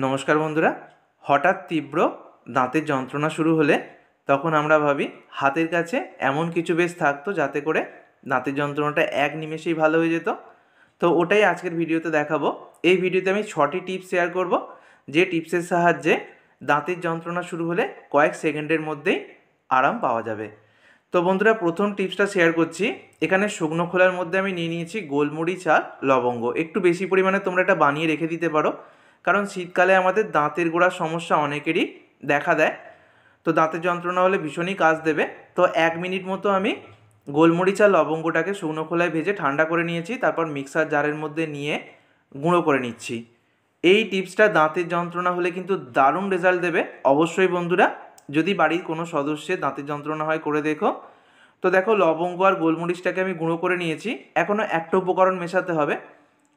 নমস্কার বন্ধুরা। হঠাৎ তীব্র দাঁতের যন্ত্রণা শুরু হলে তখন আমরা ভাবি হাতের কাছে এমন কিছু বেশ থাকতো যাতে করে দাঁতের যন্ত্রণাটা এক নিমেষেই ভালো হয়ে যেত। তো ওটাই আজকের ভিডিওতে দেখাবো। এই ভিডিওতে আমি 6টি টিপস শেয়ার করব, যে টিপসের সাহায্যে দাঁতের যন্ত্রণা শুরু হলে কয়েক সেকেন্ডের মধ্যেই আরাম পাওয়া যাবে। তো বন্ধুরা, প্রথম টিপসটা শেয়ার করছি। এখানে শুকনো খোলার মধ্যে আমি নিয়ে নিয়েছি গোলমরিচ আর লবঙ্গ। একটু বেশি পরিমাণে তোমরা এটা বানিয়ে রেখে দিতে পারো, কারণ শীতকালে আমাদের দাঁতের গোড়ার সমস্যা অনেকেরই দেখা দেয়। তো দাঁতের যন্ত্রণা হলে ভীষণই কাজ দেবে। তো 1 মিনিট মতো আমি গোলমরিচ আর লবঙ্গটাকে শুকনো খোলায় ভেজে ঠান্ডা করে নিয়েছি, তারপর মিক্সার জারের মধ্যে নিয়ে গুঁড়ো করে নিচ্ছি। এই টিপসটা দাঁতের যন্ত্রণা হলে কিন্তু দারুণ রেজাল্ট দেবে। অবশ্যই বন্ধুরা, যদি বাড়ির কোনো সদস্যের দাঁতের যন্ত্রণা হয় করে দেখো। তো দেখো, লবঙ্গ আর গোলমরিচটাকে আমি গুঁড়ো করে নিয়েছি। এখনও একটা উপকরণ মেশাতে হবে।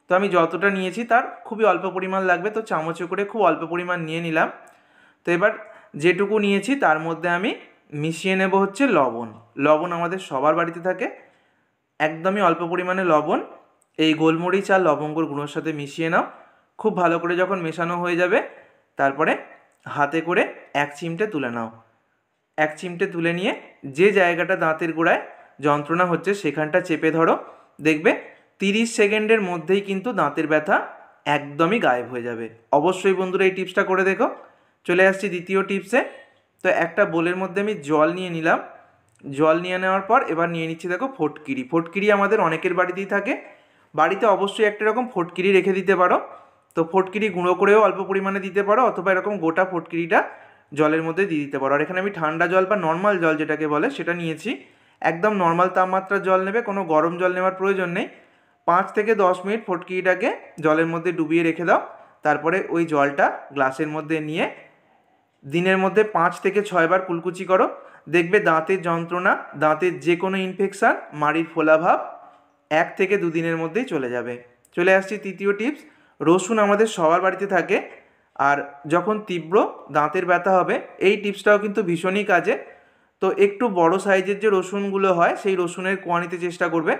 তো আমি যতটা নিয়েছি তার খুবই অল্প পরিমাণ লাগবে, তো চামচে করে খুব অল্প পরিমাণ নিয়ে নিলাম। তো এবার যেটুকু নিয়েছি তার মধ্যে আমি মিশিয়ে নেব হচ্ছে লবণ। লবণ আমাদের সবার বাড়িতে থাকে, একদমই অল্প পরিমাণে লবণ এই গোলমরিচ আর লবঙ্গর গুঁড়োর সাথে মিশিয়ে নাও। খুব ভালো করে যখন মেশানো হয়ে যাবে, তারপরে হাতে করে 1 চিমটে তুলে নাও। 1 চিমটে তুলে নিয়ে যে জায়গাটা দাঁতের গোড়ায় যন্ত্রণা হচ্ছে সেখানটা চেপে ধরো। দেখবে 30 সেকেন্ডের মধ্যেই কিন্তু দাঁতের ব্যথা একদমই গায়েব হয়ে যাবে। অবশ্যই বন্ধুরা, এই টিপসটা করে দেখো। চলে আসছি দ্বিতীয় টিপসে। তো একটা বোলের মধ্যে আমি জল নিয়ে নিলাম। জল নিয়ে নেওয়ার পর এবার নিয়ে নিচ্ছি দেখো ফটকিরি। ফটকিরি আমাদের অনেকের বাড়িতেই থাকে। বাড়িতে অবশ্যই একটা রকম ফটকিরি রেখে দিতে পারো। তো ফটকিরি গুঁড়ো করেও অল্প পরিমাণে দিতে পারো, অথবা এরকম গোটা ফটকিরিটা জলের মধ্যে দিয়ে দিতে পারো। আর এখানে আমি ঠান্ডা জল বা নর্মাল জল যেটাকে বলে সেটা নিয়েছি। একদম নর্মাল তাপমাত্রার জল নেবে, কোনো গরম জল নেওয়ার প্রয়োজন নেই। 5 থেকে 10 মিনিট ফটকিরিটাকে জলের মধ্যে ডুবিয়ে রেখে দাও। তারপরে ওই জলটা গ্লাসের মধ্যে নিয়ে দিনের মধ্যে 5 থেকে 6 বার কুলকুচি করো। দেখবে দাঁতের যন্ত্রণা, দাঁতের যে কোনো ইনফেকশান, মাড়ির ফোলাভাব 1 থেকে 2 দিনের মধ্যেই চলে যাবে। চলে আসছি তৃতীয় টিপস। রসুন আমাদের সবার বাড়িতে থাকে, আর যখন তীব্র দাঁতের ব্যথা হবে এই টিপসটাও কিন্তু ভীষণই কাজে। তো একটু বড় সাইজের যে রসুনগুলো হয় সেই রসুনের কোয়া নিতে চেষ্টা করবে।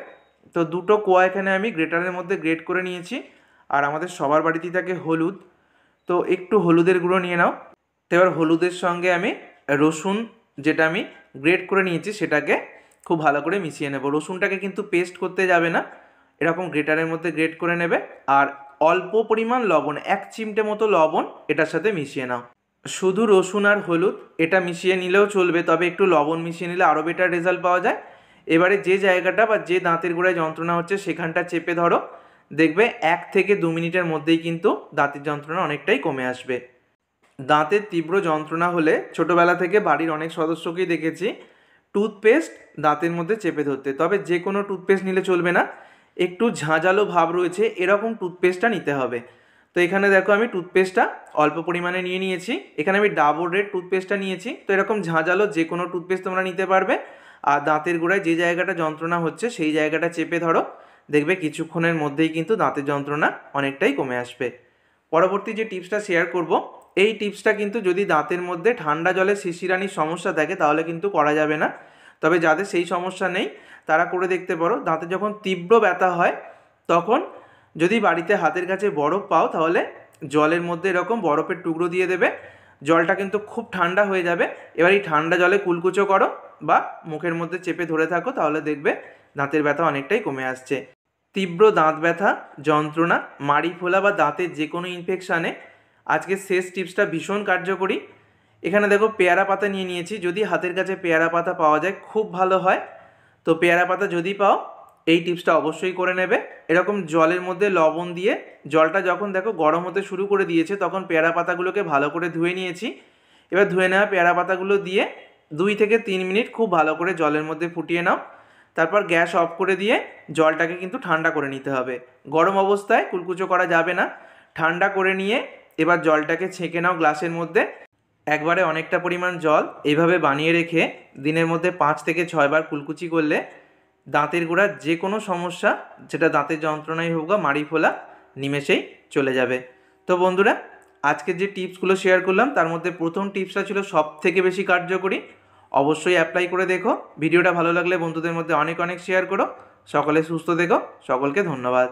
তো 2টো কোয়া এখানে আমি গ্রেটারের মধ্যে গ্রেট করে নিয়েছি। আর আমাদের সবার বাড়িতেই থাকে হলুদ, তো একটু হলুদের গুঁড়ো নিয়ে নাও। তো এবার হলুদের সঙ্গে আমি রসুন যেটা আমি গ্রেট করে নিয়েছি সেটাকে খুব ভালো করে মিশিয়ে নেব। রসুনটাকে কিন্তু পেস্ট করতে যাবে না, এরকম গ্রেটারের মধ্যে গ্রেট করে নেবে। আর অল্প পরিমাণ লবণ, 1 চিমটে মতো লবণ এটার সাথে মিশিয়ে নাও। শুধু রসুন আর হলুদ এটা মিশিয়ে নিলেও চলবে, তবে একটু লবণ মিশিয়ে নিলে আরও বেটার রেজাল্ট পাওয়া যায়। এবারে যে জায়গাটা বা যে দাঁতের গোড়ায় যন্ত্রণা হচ্ছে সেখানটা চেপে ধরো। দেখবে 1 থেকে 2 মিনিটের মধ্যেই কিন্তু দাঁতের যন্ত্রণা অনেকটাই কমে আসবে। দাঁতের তীব্র যন্ত্রণা হলে ছোটোবেলা থেকে বাড়ির অনেক সদস্যকেই দেখেছি টুথপেস্ট দাঁতের মধ্যে চেপে ধরতে। তবে যে কোনো টুথপেস্ট নিলে চলবে না, একটু ঝাঁঝালো ভাব রয়েছে এরকম টুথপেস্টটা নিতে হবে। তো এখানে দেখো আমি টুথপেস্টটা অল্প পরিমাণে নিয়ে নিয়েছি। এখানে আমি ডাবর রেড টুথপেস্টটা নিয়েছি। তো এরকম ঝাঁঝালো যে কোনো টুথপেস্ট তোমরা নিতে পারবে। আর দাঁতের গোড়ায় যে জায়গাটা যন্ত্রণা হচ্ছে সেই জায়গাটা চেপে ধরো। দেখবে কিছুক্ষণের মধ্যেই কিন্তু দাঁতের যন্ত্রণা অনেকটাই কমে আসবে। পরবর্তী যে টিপসটা শেয়ার করব, এই টিপসটা কিন্তু যদি দাঁতের মধ্যে ঠান্ডা জলে শিশিরানির সমস্যা থাকে তাহলে কিন্তু করা যাবে না। তবে যাদের সেই সমস্যা নেই তারা করে দেখতে পারো। দাঁতে যখন তীব্র ব্যথা হয় তখন যদি বাড়িতে হাতের কাছে বরফ পাও তাহলে জলের মধ্যে এরকম বরফের টুকরো দিয়ে দেবে। জলটা কিন্তু খুব ঠান্ডা হয়ে যাবে। এবার এই ঠান্ডা জলে কুলকুচো করো বা মুখের মধ্যে চেপে ধরে থাকো, তাহলে দেখবে দাঁতের ব্যথা অনেকটাই কমে আসছে। তীব্র দাঁত ব্যথা, যন্ত্রণা, মাড়ি ফোলা বা দাঁতের যে কোনো ইনফেকশানে আজকের শেষ টিপসটা ভীষণ কার্যকরী। এখানে দেখো পেয়ারা পাতা নিয়ে নিয়েছি। যদি হাতের কাছে পেয়ারা পাতা পাওয়া যায় খুব ভালো হয়। তো পেয়ারা পাতা যদি পাও এই টিপসটা অবশ্যই করে নেবে। এরকম জলের মধ্যে লবণ দিয়ে জলটা যখন দেখো গরম হতে শুরু করে দিয়েছে তখন পেয়ারা পাতাগুলোকে ভালো করে ধুয়ে নিয়েছি। এবার ধুয়ে নেওয়া পেয়ারা পাতাগুলো দিয়ে 2 থেকে 3 মিনিট খুব ভালো করে জলের মধ্যে ফুটিয়ে নাও। তারপর গ্যাস অফ করে দিয়ে জলটাকে কিন্তু ঠান্ডা করে নিতে হবে। গরম অবস্থায় কুলকুচো করা যাবে না। ঠান্ডা করে নিয়ে এবার জলটাকে ছেঁকে নাও গ্লাসের মধ্যে। একবারে অনেকটা পরিমাণ জল এইভাবে বানিয়ে রেখে দিনের মধ্যে 5 থেকে 6 বার কুলকুচি করলে দাঁতের গোড়ার যে কোনো সমস্যা, যেটা দাঁতের যন্ত্রণাই হোক বা মাড়ি ফোলা, নিমেষেই চলে যাবে। তো বন্ধুরা, আজকের যে টিপসগুলো শেয়ার করলাম তার মধ্যে প্রথম টিপসটা ছিল সব থেকে বেশি কার্যকরী। অবশ্যই অ্যাপ্লাই করে দেখো। ভিডিওটা ভালো লাগলে বন্ধুদের মধ্যে অনেক অনেক শেয়ার করো। সকলে সুস্থ থেকো। সকলকে ধন্যবাদ।